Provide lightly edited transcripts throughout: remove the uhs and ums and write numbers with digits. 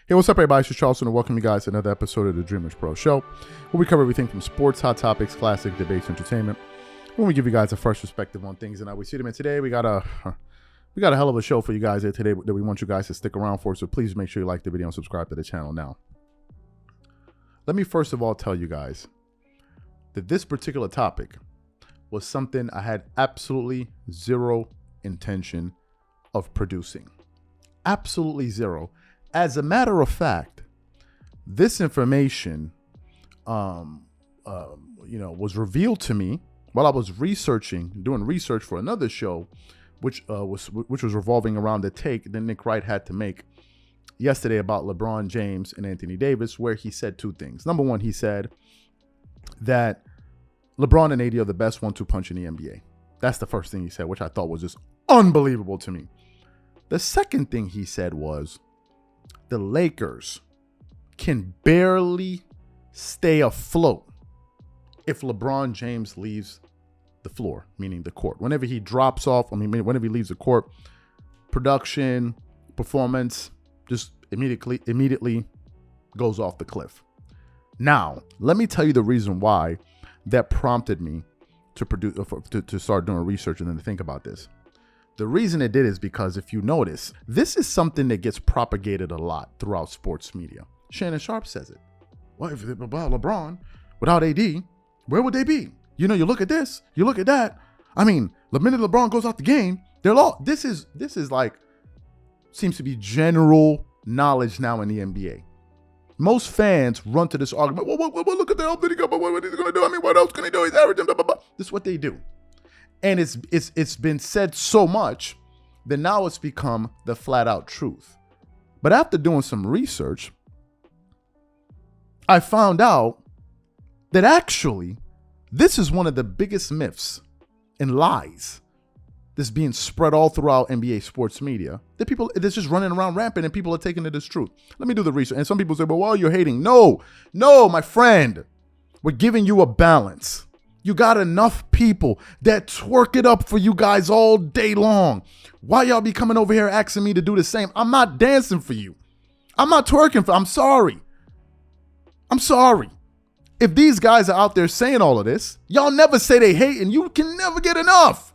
Hey, what's up, everybody? It's Charleston, and welcome you guys to another episode of the Dreamerspro Show, where we cover everything from sports, hot topics, classic debates, entertainment, when we give you guys a fresh perspective on things. And we see them. And today we got a hell of a show for you guys here today that we want you guys to stick around for. So please make sure you like the video and subscribe to the channel now. Let me first of all tell you guys that this particular topic was something I had absolutely zero intention of producing. Absolutely zero. As a matter of fact, this information, was revealed to me while I was doing research for another show, which was revolving around the take that Nick Wright had to make yesterday about LeBron James and Anthony Davis, where he said two things. Number one, he said that LeBron and AD are the best 1-2 punch in the NBA. That's the first thing he said, which I thought was just unbelievable to me. The second thing he said was the Lakers can barely stay afloat if LeBron James leaves the floor, meaning the court. Whenever he drops off, whenever he leaves the court, production, performance just immediately goes off the cliff. Now, let me tell you the reason why that prompted me to start doing research and then to think about this. The reason it did is because if you notice, this is something that gets propagated a lot throughout sports media. Shannon Sharp says it. Well, if without LeBron, without AD, where would they be? You look at this, you look at that. I mean, the minute LeBron goes out the game, they're all. This is like seems to be general knowledge now in the NBA. Most fans run to this argument. Well, look at the help that he got, but what is he going to do? I mean, what else can he do? He's averaging, blah, blah, blah. This is what they do. And it's been said so much that now it's become the flat out truth. But after doing some research, I found out that actually this is one of the biggest myths and lies that's being spread all throughout NBA sports media. That people, it's just running around rampant and people are taking it as truth. Let me do the research. And some people say, well, you're hating. No, my friend. We're giving you a balance. You got enough people that twerk it up for you guys all day long. Why y'all be coming over here asking me to do the same? I'm not dancing for you. I'm not twerking for. I'm sorry. If these guys are out there saying all of this, y'all never say they hate and you can never get enough.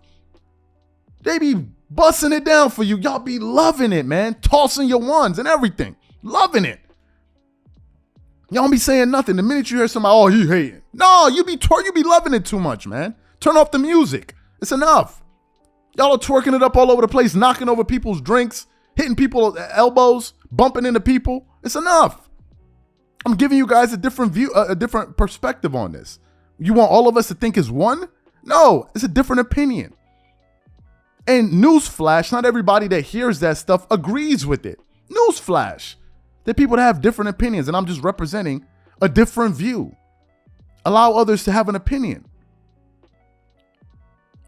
They be busting it down for you. Y'all be loving it, man. Tossing your ones and everything. Loving it. Y'all don't be saying nothing. The minute you hear somebody, oh, he hating. No, you be loving it too much, man. Turn off the music. It's enough. Y'all are twerking it up all over the place, knocking over people's drinks, hitting people's elbows, bumping into people. It's enough. I'm giving you guys a different view, a different perspective on this. You want all of us to think it's one? No, it's a different opinion. And newsflash, not everybody that hears that stuff agrees with it. Newsflash. There are people that have different opinions, and I'm just representing a different view. Allow others to have an opinion.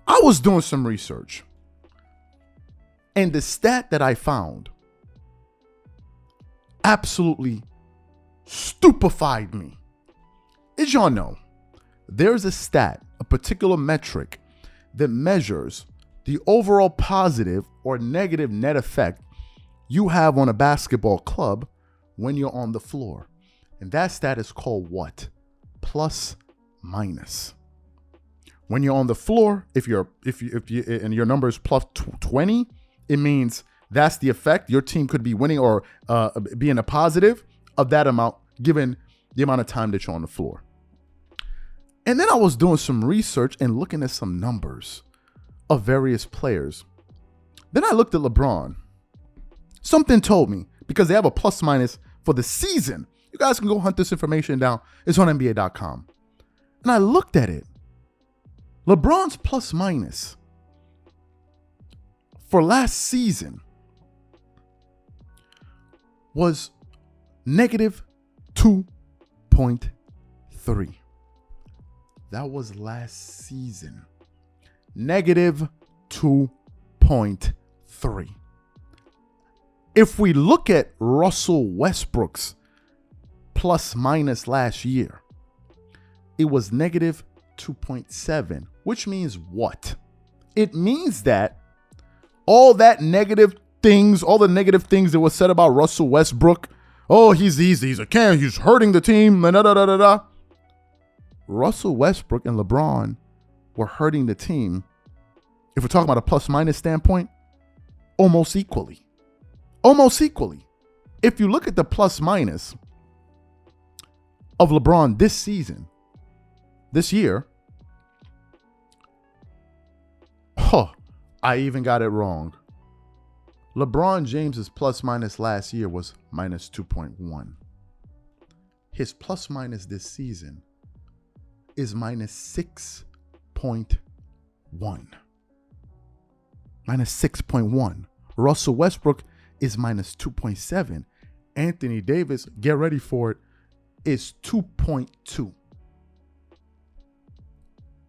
I was doing some research, and the stat that I found absolutely stupefied me. As y'all know, there's a stat, a particular metric that measures the overall positive or negative net effect you have on a basketball club when you're on the floor. And that stat is called what? Plus minus. When you're on the floor, if you and your number is plus 20, it means that's the effect. Your team could be winning or being a positive of that amount given the amount of time that you're on the floor. And then I was doing some research and looking at some numbers of various players. Then I looked at LeBron. Something told me, because they have a plus minus for the season. You guys can go hunt this information down. It's on NBA.com. And I looked at it. LeBron's plus minus for last season was negative 2.3. That was last season. Negative 2.3. If we look at Russell Westbrook's plus minus last year, it was negative 2.7, which means what? It means that all the negative things that were said about Russell Westbrook Oh, he's a can. He's hurting the team. Da, da, da, da, da. Russell Westbrook and LeBron were hurting the team. If we're talking about a plus-minus standpoint, almost equally. Almost equally. If you look at the plus-minus of LeBron this season, this year, I even got it wrong. LeBron James's plus-minus last year was minus 2.1. His plus-minus this season is minus 6.1. Minus 6.1. Russell Westbrook is minus 2.7. Anthony Davis, get ready for it, is 2.2.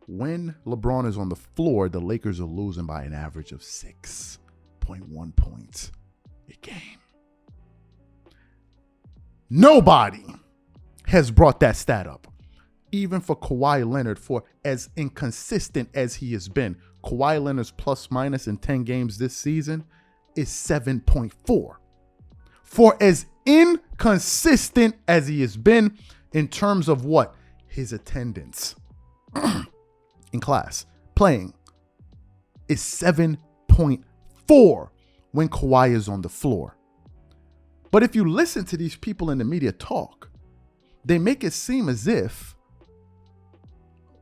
When LeBron is on the floor, the Lakers are losing by an average of 6.1 points a game. Nobody has brought that stat up. Even for Kawhi Leonard, for as inconsistent as he has been, Kawhi Leonard's plus minus in 10 games this season is 7.4. For as inconsistent as he has been in terms of what? His attendance in class, playing, is 7.4 when Kawhi is on the floor. But if you listen to these people in the media talk, they make it seem as if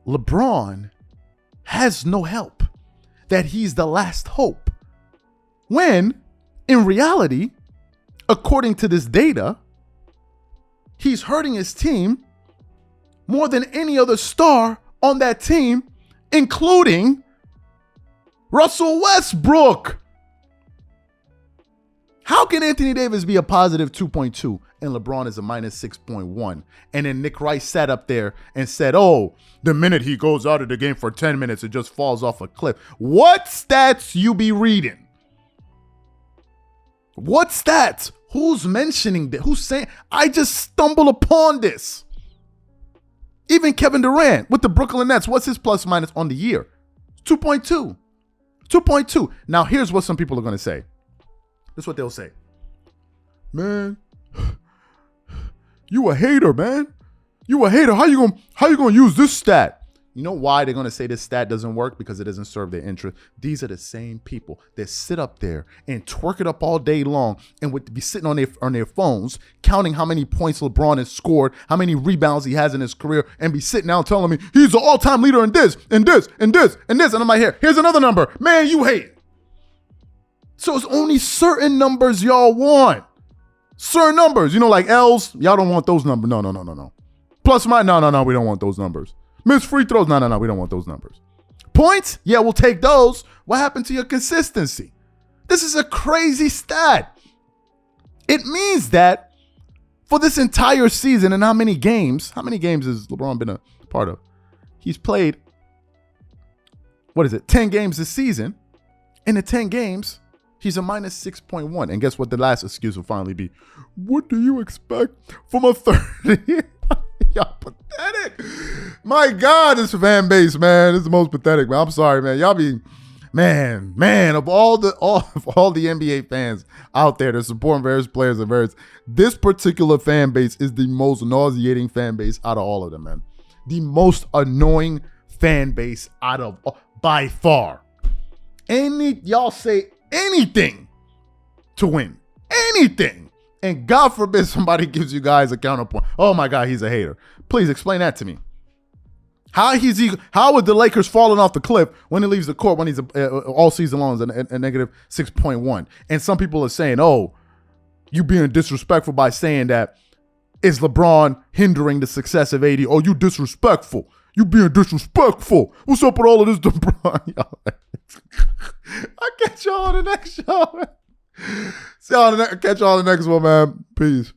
LeBron has no help, that he's the last hope. When, in reality, according to this data, he's hurting his team more than any other star on that team, including Russell Westbrook. How can Anthony Davis be a positive 2.2 and LeBron is a minus 6.1? And then Nick Rice sat up there and said, oh, the minute he goes out of the game for 10 minutes, it just falls off a cliff. What stats you be reading? What stats? Who's mentioning that? Who's saying? I just stumbled upon this. Even Kevin Durant with the Brooklyn Nets, what's his plus minus on the year? 2.2. 2.2. Now, here's what some people are going to say. This is what they'll say. Man, you a hater, man. You a hater. How you gonna use this stat? You know why they're going to say this stat doesn't work? Because it doesn't serve their interest. These are the same people that sit up there and twerk it up all day long and would be sitting on their phones counting how many points LeBron has scored, how many rebounds he has in his career, and be sitting down telling me he's the all-time leader in this, and this, and this, and this. And I'm like, here's another number. Man, you hate it. So it's only certain numbers y'all want. Certain numbers. You know, like L's. Y'all don't want those numbers. No. Plus minus. No. We don't want those numbers. Missed free throws. No. We don't want those numbers. Points. Yeah, we'll take those. What happened to your consistency? This is a crazy stat. It means that for this entire season and how many games has LeBron been a part of? He's played, 10 games this season. In the 10 games, he's a minus 6.1. And guess what the last excuse will finally be? What do you expect from a third? Y'all pathetic. My God, this fan base, man. This is the most pathetic, man. I'm sorry, man. Y'all be, man, of all the NBA fans out there that supporting various players and this particular fan base is the most nauseating fan base out of all of them, man. The most annoying fan base out of, by far. Y'all say anything to win. Anything. And God forbid somebody gives you guys a counterpoint. Oh my God, he's a hater. Please explain that to me. How would the Lakers falling off the cliff when he leaves the court when he's all season long is a negative 6.1? And some people are saying, oh, you being disrespectful by saying that. Is LeBron hindering the success of AD? Oh, you disrespectful. You being disrespectful. What's up with all of this, LeBron? I'll catch y'all on the next show, man. Catch y'all on the next one, man. Peace.